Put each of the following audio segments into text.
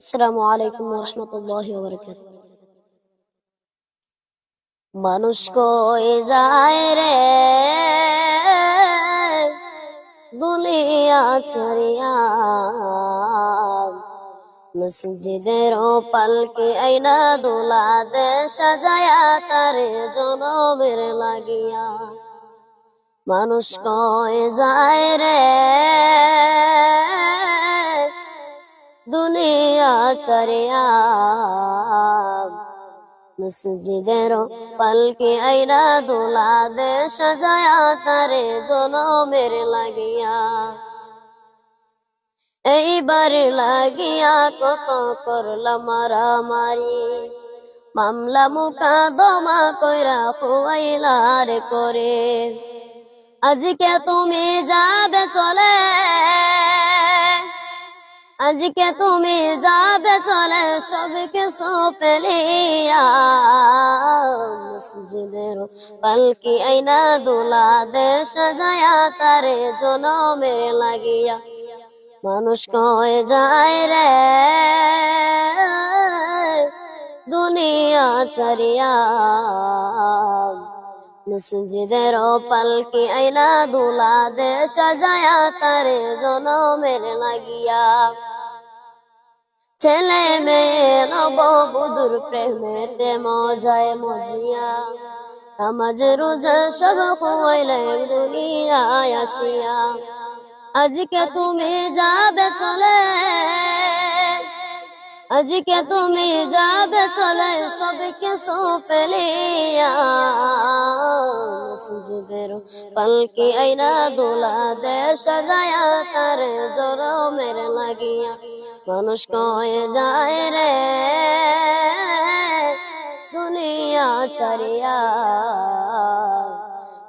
আসসালামু আলাইকুম ওয়া রাহমাতুল্লাহি ওয়া বারাকাতুহু। মানুষ কই যায় রে দুনিয়া ছাড়িয়া, মসজিদের পালকি আইনা দোলা দে সাজায়া তারে জনমের লাগিয়া। মানুষ কই যায় রে দুনিয়া ছাড়িয়া, মসজিদের পালকি আইনা দোলা দে সাজায়া তারে জনমের লাগিয়া। এইবার লাগিয়া কত করলাম মারামারি, মামলা মুকাদমা কইরা খুয়াইলার করে। আজকে তুমি যাবে চলে, আজকে তুমি যাবে চলে সব কিছু ফেলিয়া, মসজিদের পালকি আইনা দোলা দে সাজায়া তারে জনমের লাগিয়া। মানুষ কই যায় রে দুনিয়া ছাড়িয়া, মসজিদের পালকি আইনা দোলা দে সাজায়া তারে জনমের লাগিয়া। ছেলে মেয়ে নববধূর প্রেমেতে মজায় মজিয়া, নামাজ রোজা সব খুয়াইলে দুনিয়ায় আসিয়া। আজকে তুমি যাবে চলে, আজকে তুমি যাবে চলে সব কিছু ফেলিয়া, মসজিদের পালকি আইনা দোলা দে সাজায়া তারে জনমের লাগিয়া। মানুষ কই যায় রে দুনিয়া ছাড়িয়া,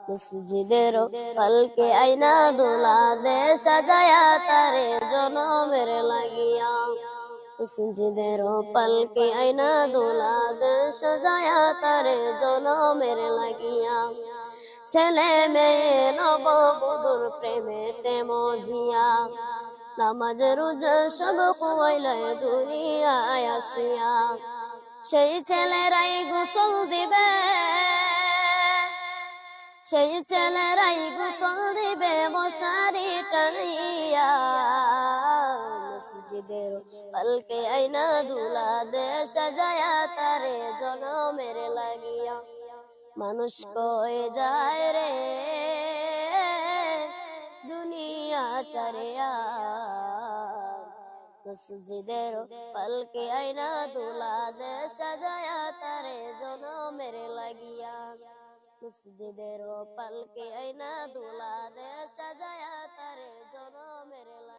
মসজিদের পালকি আইনা দোলা দে সাজায়া তারে জনমের লাগিয়া। মসজিদের পালকি আইনা দোলা দে সাজায়া তারে জনমের লাগিয়া। ছেলে মেয়ে নববধূর প্রেমেতে মজিয়া, নামাজ রোজা সব খুয়াইলে দুনিয়ায় আসিয়া। সেই ছেলেরাই গোসল দিবে, সেই ছেলেরাই গোসল দিবে মশারি টানিয়া, মসজিদের পালকি আইনা দোলা দে সাজায়া তারে জনমের লাগিয়া। মানুষ কই যায় রে দুনিয়া ছাড়িয়া, মসজিদের পালকি আইনা দোলা দে সাজায়া তারে জনমের লাগিয়া। মসজিদের পালকি আইনা দোলা